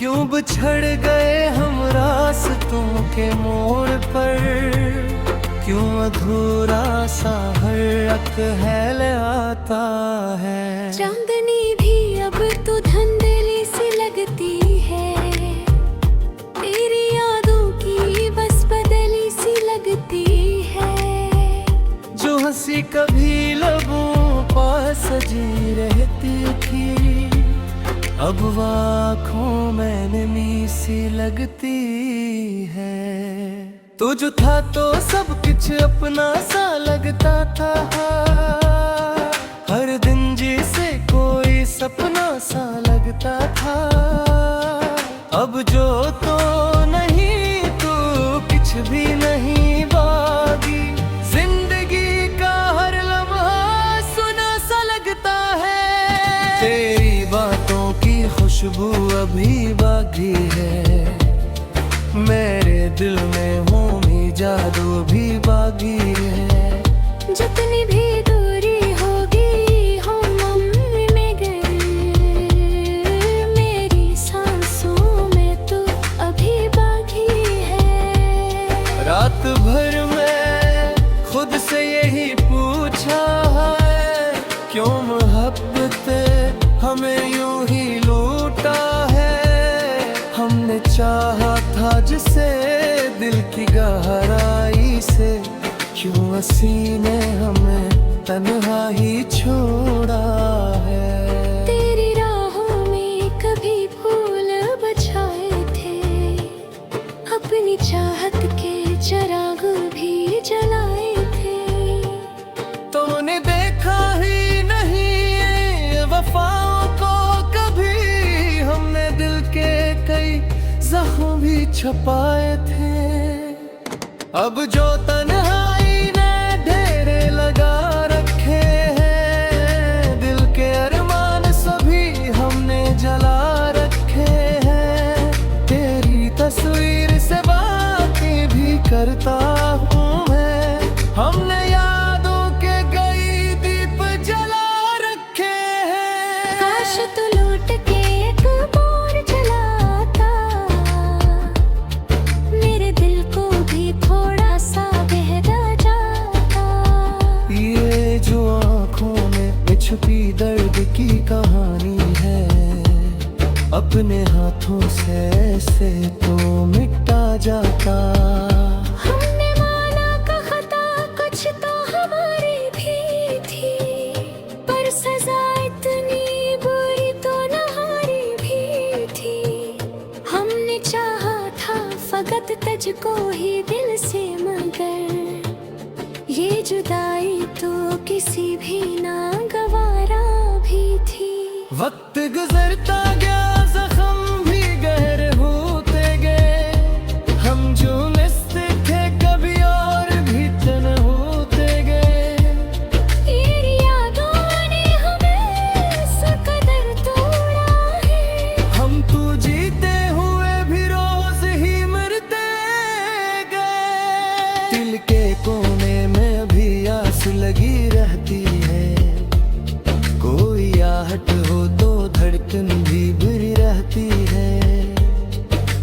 क्यों बिछड़ गए हम रास्तों के मोड़ पर, क्यों अधूरा सा हर रख है आता है। चांदनी भी अब तो धंधली सी लगती है, तेरी यादों की बस बदली सी लगती है। जो हंसी कभी लबों पास सजी रहती थी, अब वो आँखों में नमी सी लगती है। तू जो था तो सब कुछ अपना सा लगता था, हर दिन जैसे कोई सपना सा लगता था। अब जो तो नहीं तू कुछ भी नहीं बागी, जिंदगी का हर लम्हा सुना सा लगता है। तेरी बातों की खुशबू अभी बाकी है, मेरे दिल में होमी जादू भी बाकी है। जितनी भी दूरी होगी हम में गर, मेरी सांसों में तू अभी बाकी है। रात भर मैं खुद से यही पूछा है, क्यों मोहब्बत हमें यूं ही लूटा है। हमने चाहा था जिसे दिल की गहराई से, क्यों हंसी ने हमें तन्हा ही छोड़ा है। तेरी राहों में कभी फूल बचाए थे, अपनी चाहत के चिराग भी जलाए थे। तुमने देखा ही नहीं वफाओं को कभी, हमने दिल के कई जख्म भी छुपाए थे। अब जो तन्हाई ने ढेरे लगा रखे हैं, दिल के अरमान सभी हमने जला रखे हैं। तेरी तस्वीर से बातें भी करता हूँ मैं, हमने यादों के कई दीप जला रखे हैं। काश तू लौट के एक बार जलाता, मेरे दिल को भी थोड़ा सा बहरा जाता। ये जो आँखों में छुपी दर्द की कहानी है, अपने हाथों से ऐसे तो मिटा जाता। हमने माना का खता कुछ तो हमारी भी थी, पर सजा इतनी बुरी तो नहारी भी थी। हमने चाहा था फकत तुझको ही दिल से, मगर ये जुदाई तो किसी भी ना गवारा भी थी। वक्त गुजरता गया, जख्म भी गहरे होते गए, हम जो मिलते थे कभी और भी तन होते गए। तेरी यादों ने हमें इस कदर तोड़ा है, हम तो जीते हुए भी रोज ही मरते गए। दिल के कोने में भी आस लगी रहती है, कोई आहट हो तो धड़कन भी बुरी रहती है।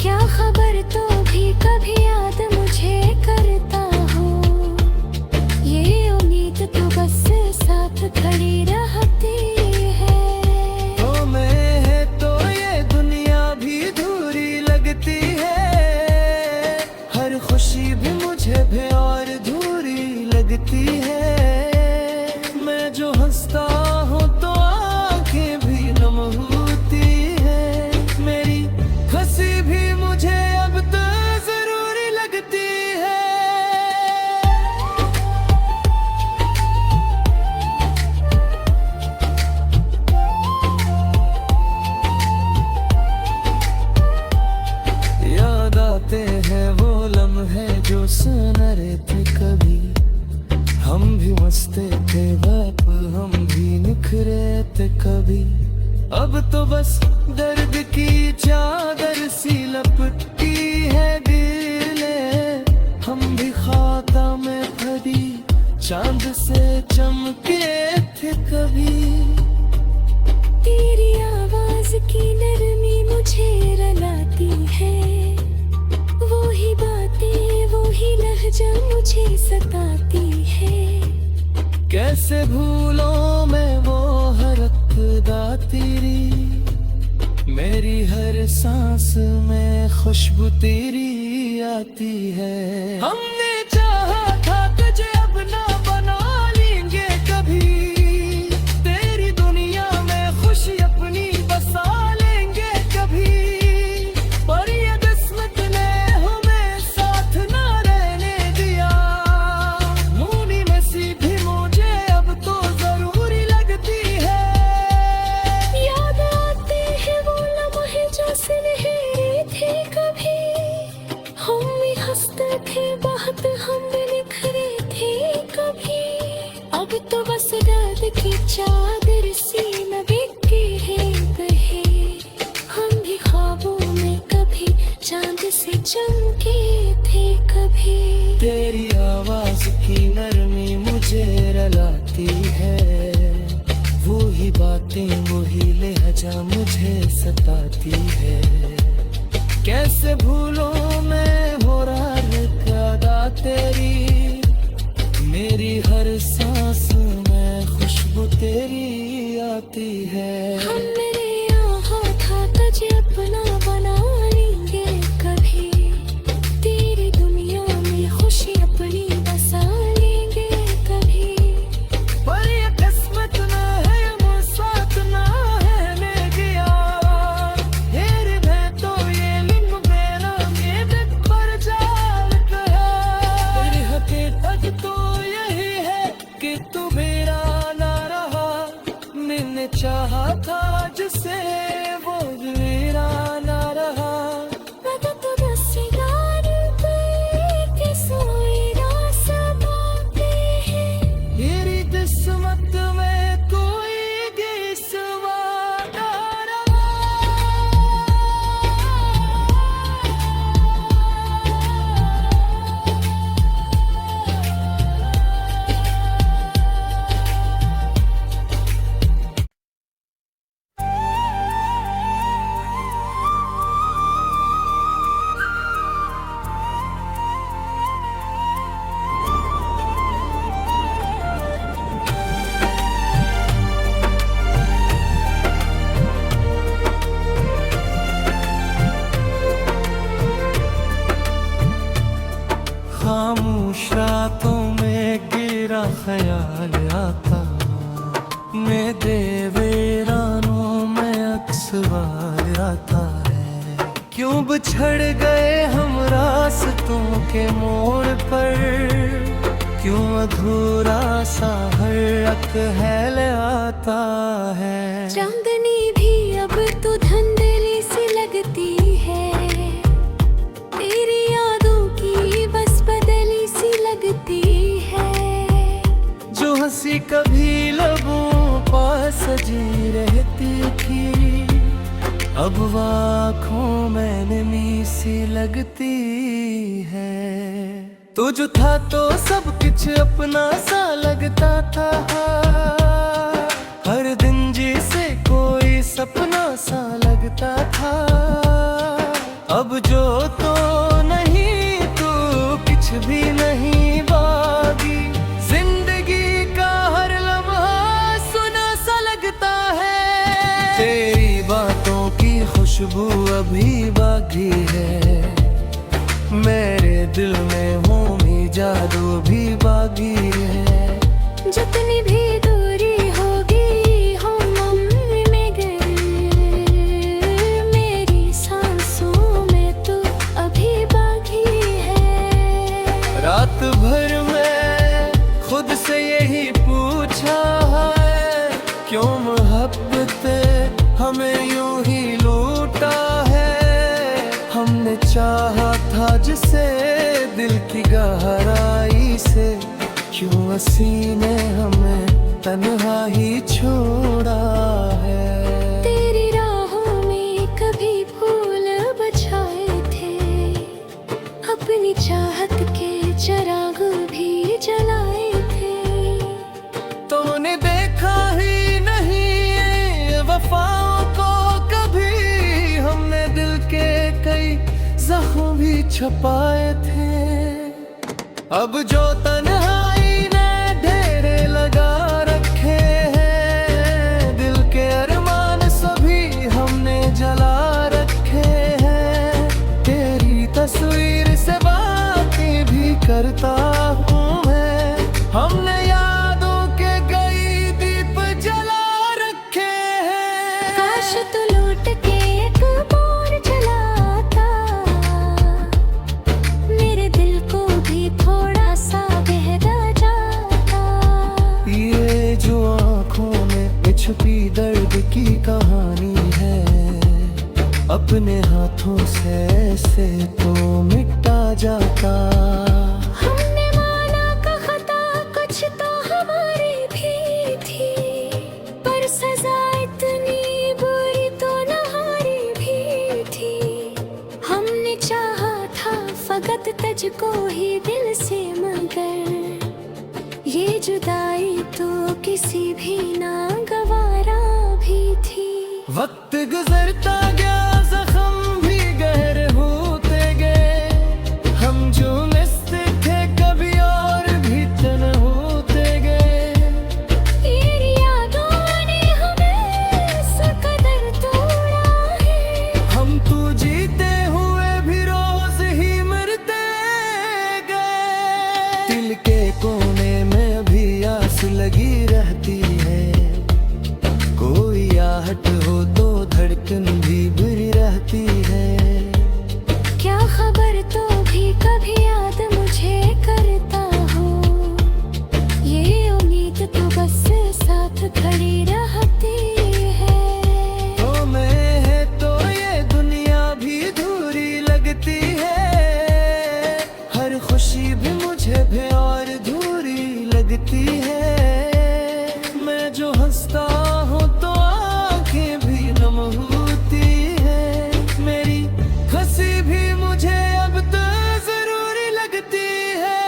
क्या खबर तो भी कभी याद मुझे करता हो, ये उम्मीद तो बस साथ खड़ी रहती है। तो मैं है तो ये दुनिया भी दूरी लगती है, हर खुशी भी मुझे भी और दूरी लगती है। मैं जो हंसता हूँ तो आंखें भी नम होती है, मेरी हंसी भी मुझे अब तो जरूरी लगती है। याद आते हैं वो लम्हे जो सुनहरे थे कभी, हम भी मस्ते थे बाप, हम भी निखरे थे कभी। अब तो बस दर्द की चादर सी लपटी है दिले, हम भी खाता में भरी चांद से चमके थे कभी। तेरी आवाज आवाज की नरमी मुझे रुलाती है, वो ही बातें वो ही लहजा मुझे सताती है। कैसे भूलों मैं वो हरकत तेरी, मेरी हर सांस में खुशबू तेरी आती है। हमने चाहा था तुझे अब ना बना लेंगे कभी, तेरी दुनिया में खुशी अपनी बसा लेंगे कभी, पर ये किस्मत ने हमें साथ ना रहने दिया। मुनी नसीब भी मुझे अब तो जरूरी लगती है। याद आते हैं वो लम्हे जो सुनहरे थे कभी, हम भी हंसते थे बहुत हम भी निखरे थे कभी। अब तो बस दर्द की चादर सी न बिके है कहे, हम भी ख्वाबों में कभी चांद से चमके थे कभी। तेरी आवाज की नरमी मुझे रुलाती है, वो ही बातें वो ही लहजा मुझे सताती है। कैसे भूलों मैं हो रहा तेरी, मेरी हर सांस में खुशबू तेरी आती है। हम मेरे यहाँ था तुझे अपना बना लेंगे कभी, तेरी दुनिया में खुशी अपनी बसा लेंगे कभी, पर ये किस्मत ना है वो साथ ना है मैं गया। हेर मैं तो ये लिम मेरा ये दिल पर जालत है। तेरी हकीकत तो यही है कि तू मेरा ना रहा, मैंने चाहा था जिसे वो मेरा ना रहा। मैं तो दस्तार पे के सोए रास बातें हैं, मेरी किस्मत में कोई किस्मत ना रहा। खामोश रातों में गिरा ख्याल आता, मेरे वीरानों में अक्सर आता है। क्यों बिछड़ गए हम रास्तों के मोड़ पर, क्यों अधूरा सा हर ख्याल आता है। चांदनी भी अब तो धुंधली सी लगती है, तेरी यादों की बस बदली सी लगती है। जो हंसी कभी लबों पास सजी रहती थी, अब वो आँखों में नमी सी लगती है। तू जो था तो सब कुछ अपना सा लगता था, हर दिन जैसे कोई सपना सा लगता था। अब जो तो नहीं तू कुछ भी नहीं बागी, जिंदगी का हर लम्हा सुना सा लगता है। तेरी बातों की खुशबू अभी बाकी है, मेरे दिल में होमी जादू भी बाकी है। जितनी भी दूरी होगी हम में गए, मेरी सांसों में तू अभी बाकी है। रात भर मैं खुद से यही पूछा है, क्यों मोहब्बत हमें यूं ही लूटा है। हमने चाहा था जिसे दिल की गहराई से, क्यों हंसी ने हमें तन्हा ही छोड़ा है। तेरी राहों में कभी फूल बछाए थे, अपनी चाहत के चिराग भी जलाए थे। तुमने देखा ही नहीं वफाओं को कभी, छपाए थे। अब जो तन्हाई ने ढेरे लगा रखे हैं, दिल के अरमान सभी हमने जला रखे हैं। तेरी तस्वीर से बातें भी करता हूँ मैं, हमने यादों के कई दीप जला रखे हैं। काश तू लौट के एक बार जलाता, मेरे दिल को भी थोड़ा सा बहरा जाता। ये जो आँखों में छुपी दर्द की कहानी है, अपने हाथों से ऐसे तो मिटा जाता। हमने माना का खता कुछ तो हमारी भी थी, पर सजा इतनी बुरी तो नहारी भी थी। हमने चाहा था फकत तुझको ही दिल से, मगर ये जुदाई तो किसी भी ना गवारा भी थी। वक्त गुजरता गया, जख्म भी गहरे होते गए, हम जो मिलते थे कभी और भी तन होते गए। तेरी यादों ने हमें इस कदर तोड़ा है, हम तू जीते हुए भी रोज ही मरते गए। दिल के कोने में भी आस लगी रहती है, कोई आहट हो तो धड़कन भी बुरी रहती है। क्या खबर तो भी कभी याद मुझे करता हो, ये उम्मीद तो बस साथ खड़ी रहती है। तो मैं है तो ये दुनिया भी दूरी लगती है, हर खुशी भी मुझे भी और दूरी लगती है। मैं जो हंसता हूँ तो आंखें भी नम होती है, मेरी हंसी भी मुझे अब तो जरूरी लगती है।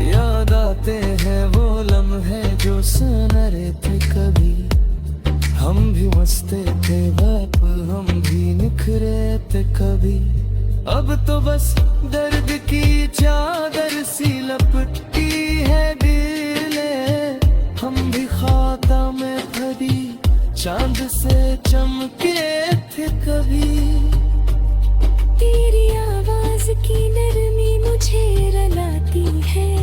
याद आते हैं वो लम्हे जो सुनहरे थे कभी, हम भी मस्ते थे बाप, हम भी निखरे थे कभी। अब तो बस दर्द की चादर सी लपटी है दिले, हम भी खाता में भरी चांद से चमके थे कभी। तेरी आवाज की नरमी मुझे रुलाती है,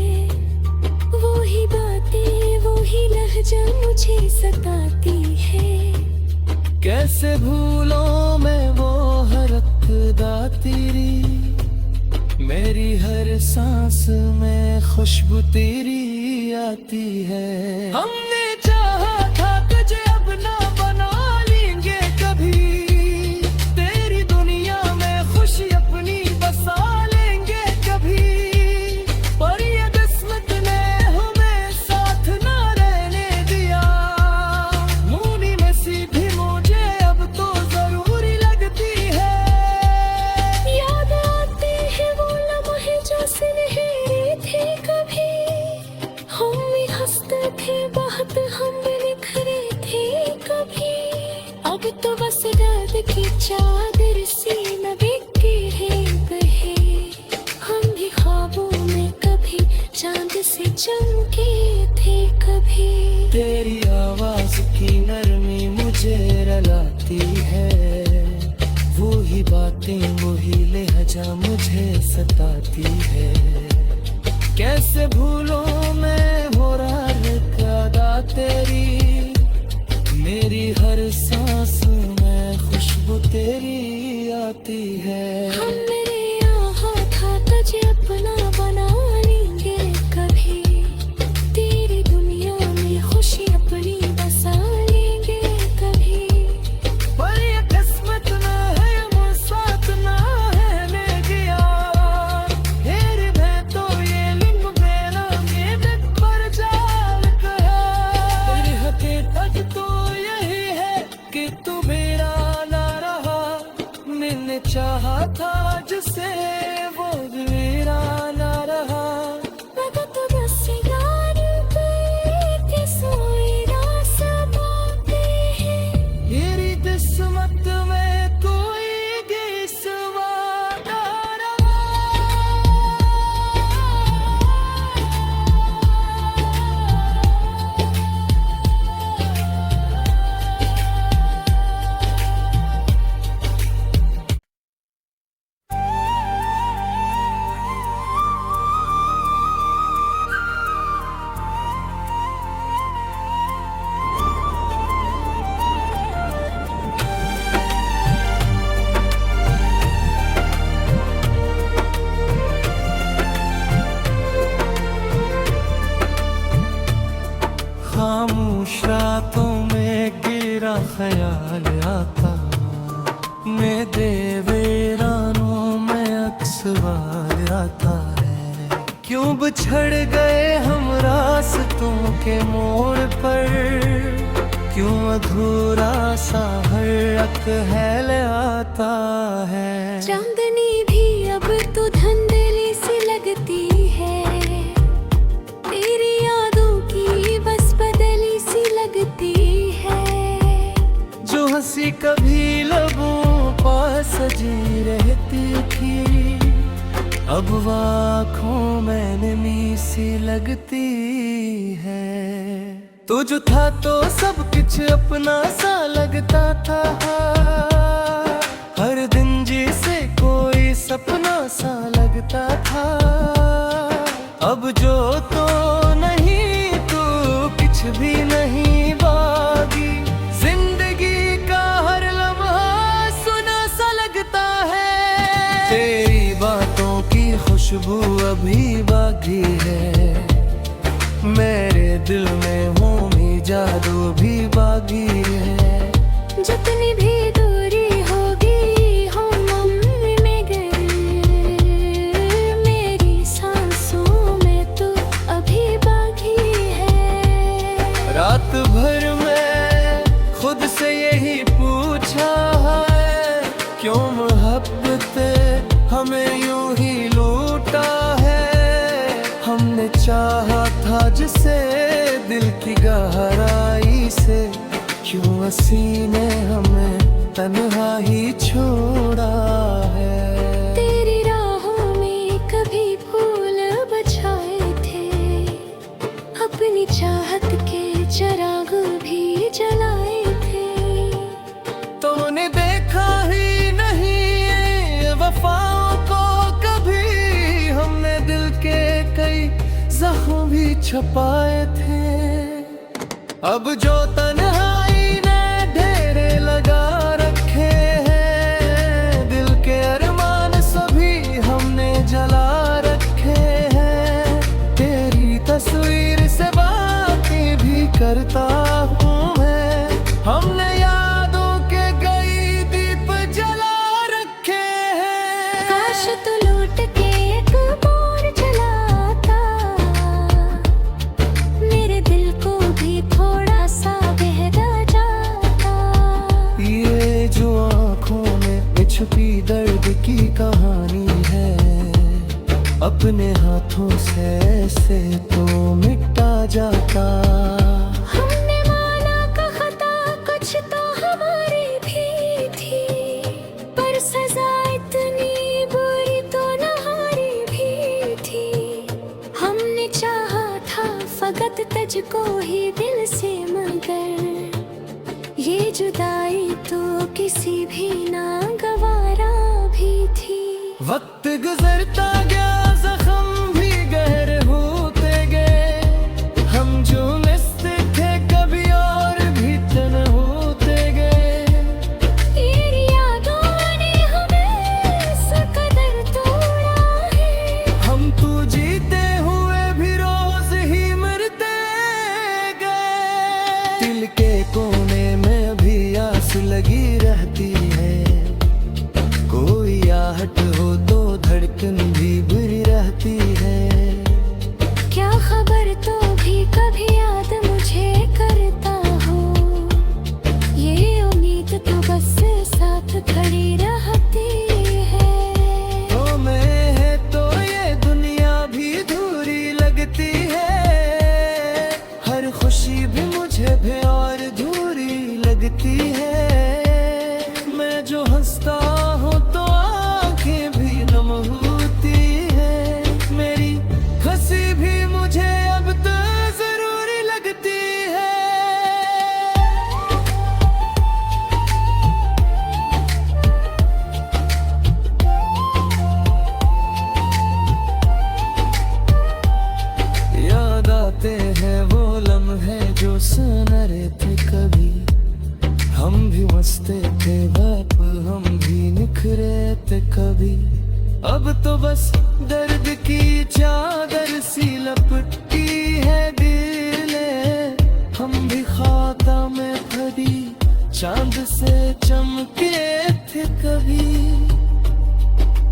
वो ही बातें वो ही लहजा मुझे सताती है। कैसे भूलों मैं वो हरकत तेरी, मेरी हर सांस में खुशबू तेरी आती है। हमने चाहा था तुझे अब ना बना लेंगे कभी, तेरी दुनिया में खुशी अपनी बसा लेंगे कभी, पर ये किस्मत ने हमें साथ ना रहने दिया। मुनी में सीधी मुझे अब तो जरूरी लगती है। याद आते हैं वो लम्हे जो सुनहरे थे कभी, हम भी हंसते थे बहुत, हम भी निखरे थे कभी। अब तो बस दर्द की चादर सी न बिके है कहे, हम भी ख्वाबों में कभी चांद से चमके थे कभी। तेरी आवाज की नरमी मुझे रुलाती है, वो ही बातें वो ही लहजा मुझे सताती है। कैसे भूलों मैं हो रहा तेरी, मेरी हर सांस में खुशबू तेरी आती है। हम मेरे यहाँ था तुझे अपना बना लेंगे कभी, तेरी दुनिया में खुशी अपनी बसा लेंगे कभी। पर ये किस्मत ना है वो साथ ना है मेरी यार, तेरे में तो ये लिंग मेरा ये बिक पर जाल है। तेरी हकीकत तो यही है कि तू मेरा ना रहा, मैंने चाहा था जिसे वो मेरा ना रहा। मगर तो बस आता है। क्यों बिछड़ गए हम रास्तों के मोड़ पर, क्यों अधूरा सा हर रख है आता है। चांदनी भी अब तो धुंधली सी लगती है, तेरी यादों की बस बदली सी लगती है। जो हंसी कभी लबों पास सजी रहती थी, अब वो आँखों में नमी सी लगती है। तू जो था तो सब कुछ अपना सा लगता था, हर दिन जैसे कोई सपना सा लगता था। अब जो तो नहीं तू कुछ भी नहीं बागी, जिंदगी का हर लम्हा सुना सा लगता है। तेरी बातों की खुशबू अभी बाकी है, मेरे दिल में होमी जादू भी बागी है। जितनी भी दूरी होगी हम में गए, मेरी सांसों में तू अभी बाकी है। रात भर मैं खुद से यही पूछा है, क्यों मोहब्बत हमें यूं ही लूटा है। हमने चाहा था जिसे दिल की गहराई से, क्यों हंसी ने हमें तन्हा ही छोड़ा है। तेरी राहों में कभी फूल बचाए थे, अपनी चाहत के चिराग भी जलाए थे। तूने देखा ही नहीं वफाओं को कभी, हमने दिल के कई जख्म भी छुपाए थे। अब जो तन्हाई ने ढेरे लगा रखे हैं, दिल के अरमान सभी हमने जला रखे हैं। तेरी तस्वीर से बातें भी करता हूँ मैं, हमने यादों के कई दीप जला रखे हैं। काश तू लौट के एक बार जलाता, मेरे दिल को भी थोड़ा सा बहला जाता। ये जो आँखों में छुपी दर्द की कहानी है, अपने हाथों से ऐसे तो मिटा जाता। हमने माना का खता कुछ तो हमारी भी थी, पर सजा इतनी बुरी तो नहारी भी थी। हमने चाहा था फकत तुझको ही दिल से, मगर ये जुदाई तो किसी भी ना गवारा भी थी। वक्त गुजरता गया, जख्म भी गहरे होते गए, हम जो मिलते थे कभी और भी तन होते गए। तेरी यादों ने हमें इस कदर तोड़ा है, हम तू जीते हुए भी रोज ही मरते गए। दिल के कोने में भी आस लगी रहती है, कोई आहट हो तो धड़कन भी बुरी रहती है। क्या खबर तो भी कभी याद मुझे करता हो, ये उम्मीद तो बस साथ खड़ी रहती है। तो मैं है तो ये दुनिया भी दूरी लगती है, हर खुशी भी मुझे भी और दूरी लगती है। मैं जो हंसता हूँ तो आंखें भी नम होती है, मेरी हंसी भी मुझे अब तो जरूरी लगती है। याद आते हैं वो लम्हे जो सुनहरे थे कभी, हम भी मस्ते थे बाप, हम भी निखरे थे कभी। अब तो बस दर्द की चादर सी लपटी है दिले, हम भी खाता में भरी चांद से चमके थे कभी।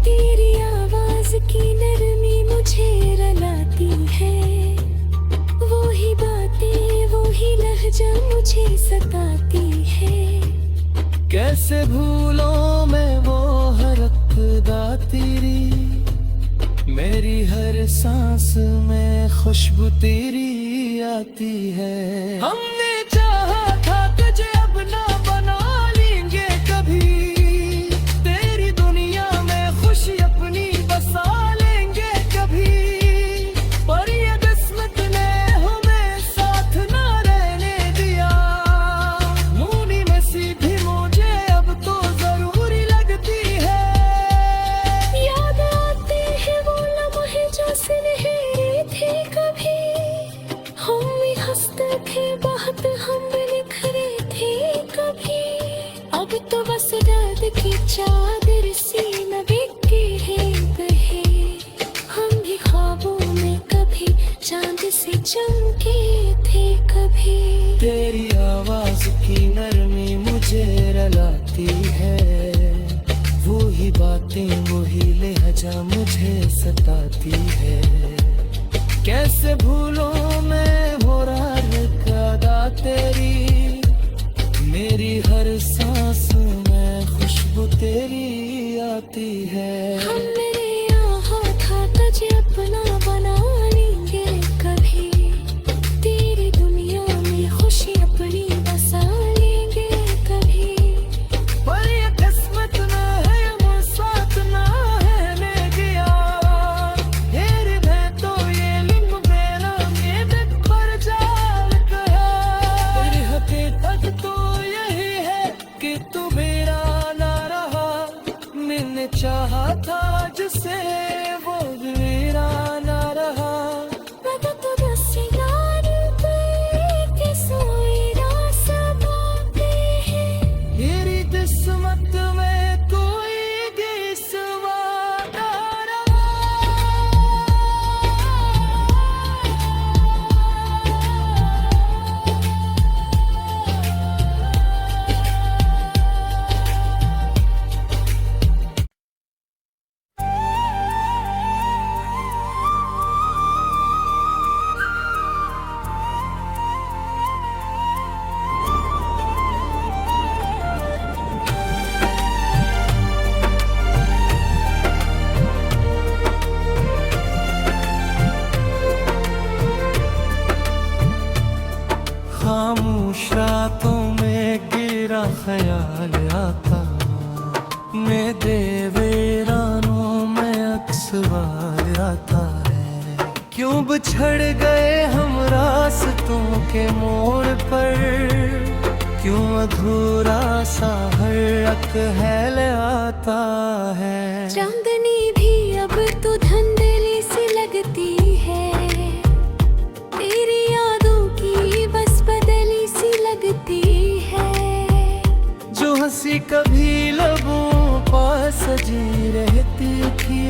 तेरी आवाज आवाज की नरमी मुझे रुलाती है, वो ही बातें वो ही लहजा मुझे सताती है। कैसे भूलों मैं वो हर अदा तेरी, मेरी हर सांस में खुशबू तेरी आती है। हमने चाहा था तुझे अब ना बना लेंगे कभी, तेरी दुनिया में खुशी अपनी बसा लेंगे कभी, पर ये किस्मत ने हमें साथ ना रहने दिया। मुनी में सीधी मुझे अब तो जरूरी लगती है। याद आते हैं वो लम्हे जो सुनहरे थे कभी, हम भी हंसते थे बहुत हम बिखरे थे कभी। अब तो बस दर्द की चादर सी न बिके है कहे, हम भी ख्वाबों में कभी चांद से चमके थे कभी। तेरी आवाज की नरमी मुझे रुलाती है, वो ही बातें वो ही लहजा मुझे सताती है। कैसे भूलों मैं वो रात का अदा तेरी, मेरी हर सांस में खुशबू तेरी आती है। हम मेरे यहाँ था तुझे अपना बना लेंगे कभी, तेरी दुनिया में खुशी अपनी बसा लेंगे कभी, पर ये किस्मत ना है वो साथ ना है मैं गया। तेरे में तो ये लम्हे ना ये बिखर जाल गया। तेरी हकीकत तो यही है कि तू मेरा ना रहा, मैंने चाहा था जिसे वो भी मेरा ना रहा। पता तो दस यार पे के सोए रास बातें हैं, मेरी किस्मत में कोई किस्मत खामोश रातों में गिरा ख्याल आता, मेरे वीरानों में अक्सर आता है। क्यों बिछड़ गए हम रास्तों के मोड़ पर, क्यों अधूरा सा हर ख्याल आता है। चांदनी भी अब तो धुंधली सी लगती है, तेरी यादों की बस बदली सी लगती है। जो हंसी कभी लबों पास सजी रहती थी,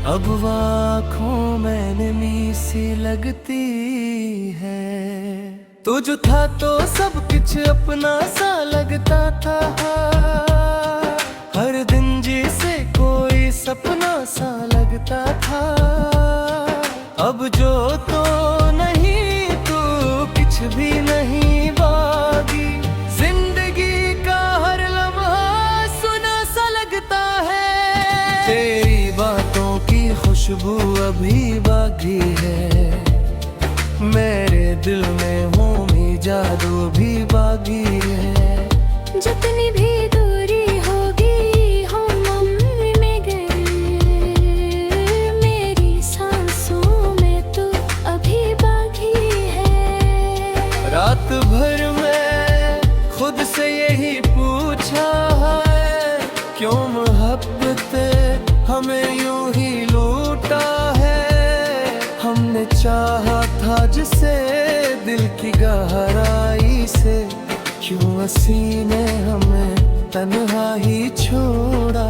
अब वो आँखों में नमी सी लगती है। तू जो था तो सब कुछ अपना सा लगता था, हर दिन जैसे कोई सपना सा लगता था। अब जो तो नहीं तू कुछ भी नहीं बागी, जिंदगी का हर लम्हा सुना सा लगता है। तेरी बातों की खुशबू अभी बाकी है, मेरे दिल में होमी जादू भी बागी है। जितनी भी दूरी होगी हम मगर, मेरी सांसों में तो अभी बाकी है। रात भर मैं खुद से यही पूछा है, क्यों मोहब्बत हमें यूं ही लूटा है। हमने चाहा था जिसे दिल की गहराई से, क्यों हंसी ने हमें तन्हा ही छोड़ा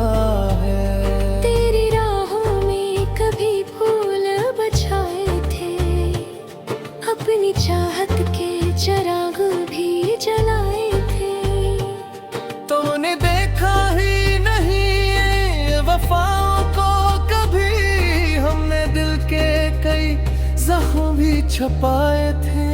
है। तेरी राहों में कभी फूल बचाए थे, अपनी चाहत के चिराग भी जलाए थे। तुमने देखा ही नहीं वफाओं को कभी, छपाए थे।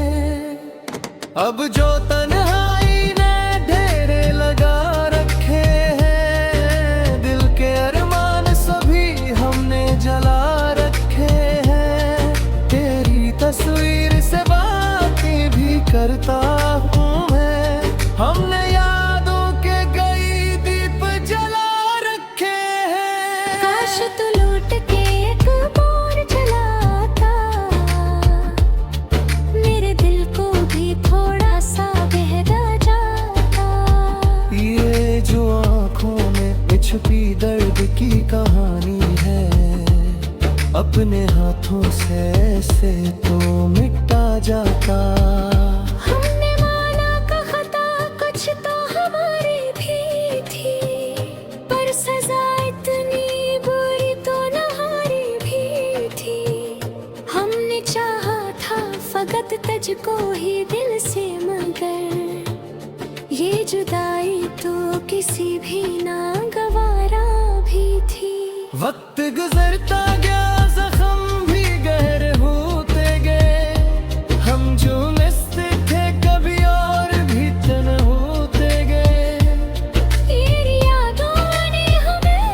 अब जो तन्हाई ने ढेरे लगा रखे हैं, दिल के अरमान सभी हमने जला रखे हैं। तेरी तस्वीर से बातें भी करता हूँ मैं, हमने यादों के कई दीप जला रखे हैं। काश तू लौट के एक बार चलाता, मेरे दिल को भी थोड़ा सा बहला जाता। ये जो आँखों में छुपी दर्द की कहानी है, अपने हाथों से ऐसे तो मिटा जाता। हमने माना का खता कुछ तो हमारी भी थी, पर सजा इतनी बुरी तो नहारी भी थी। हमने चाहा था फकत तुझको ही दिल से, मगर ये जुदाई तो किसी भी ना गवारा भी थी। वक्त गुजरता गया, जख्म भी गहरे होते गए, हम जो मिलते थे कभी और भी तन होते गए। तेरी यादों ने हमें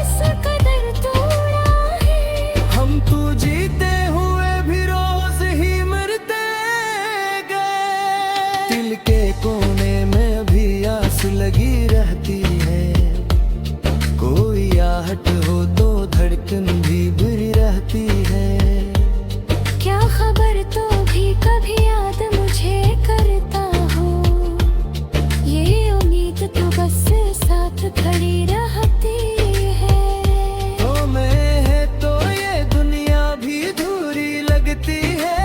इस कदर तोड़ा है, हम तो जीते हुए भी रोज ही मरते गए। दिल के कोने में भी आस लगी रहती है, कोई आहट हो तो धड़कन भी बुरी रहती है। क्या खबर तो भी कभी याद मुझे करता हो, ये उम्मीद तो बस साथ खड़ी रहती है। तो मैं है तो ये दुनिया भी दूरी लगती है,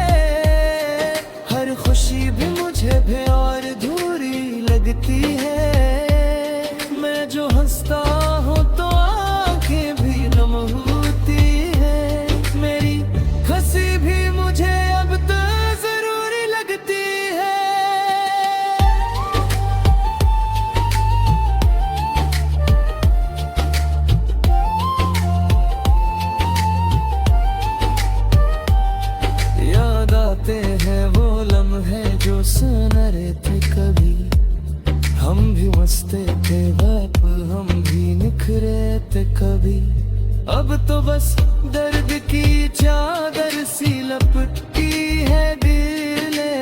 हर खुशी भी मुझे भी और दूरी लगती है। मैं जो हंसता हूँ तो आंखें भी नम होती है, मेरी हंसी भी मुझे अब तो जरूरी लगती है। याद आते हैं वो लम्हे जो सुनहरे थे कभी, हम भी मस्ते थे बाप, हम भी निखरे थे कभी। अब तो बस दर्द की चादर सी लपटी है दिले,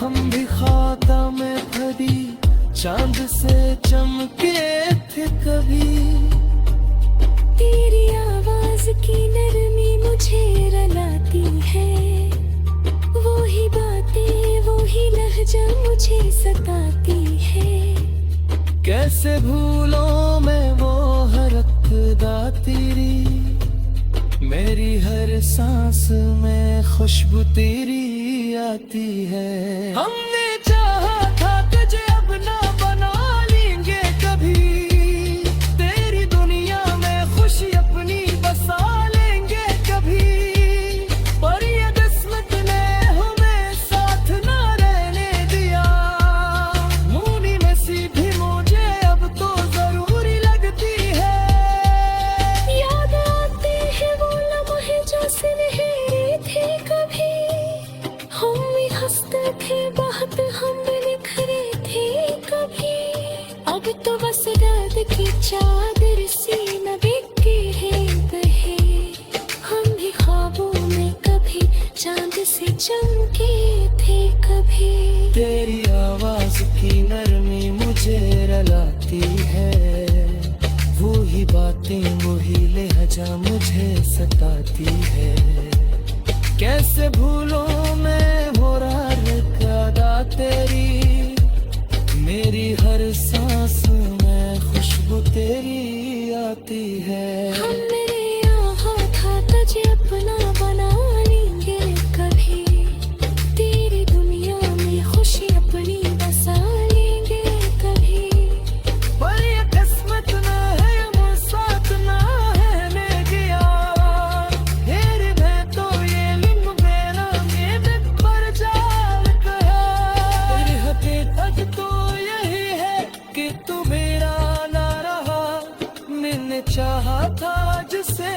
हम भी खाता में भरी चांद से चमके थे कभी। तेरी आवाज की नरमी मुझे रुलाती है, वो ही बातें वो ही लहजा मुझे सताती है। कैसे भूलों मैं वो हरकत तेरी, मेरी हर सांस में खुशबू तेरी आती है। हमने चाहा था तुझे अब ना बना लेंगे कभी, तेरी दुनिया में खुशी अपनी बसा लेंगे कभी, पर ये किस्मत ने हमें साथ ना रहने दिया। मुनी नसीब भी मुझे अब तो जरूरी लगती है। याद आते हैं वो लम्हे जो सुनहरे थे कभी, हम भी हंसते थे बहुत, हम भी निखरे थे कभी। अब तो बस दर्द की चादर सी न बिके है कहे, हम भी ख्वाबों में कभी चांद से चमके थे कभी। तेरी आवाज की नरमी मुझे रुलाती है, वो ही बातें वो ही लहजा मुझे सताती है। कैसे भूलों मैं हो रहा तेरी, मेरी हर सांस में खुशबू तेरी आती है। हम मेरे यहाँ था तुझे अपना बना लेंगे कभी, तेरी दुनिया में खुशी अपनी बसा लेंगे कभी। पर ये किस्मत ना है वो साथ ना है मैं गया, तेरे में तो ये लम्हे ना ये पर जाल है। तेरी हकीकत तो यही है कि तू मेरा ना रहा, मैंने चाहा था जिसे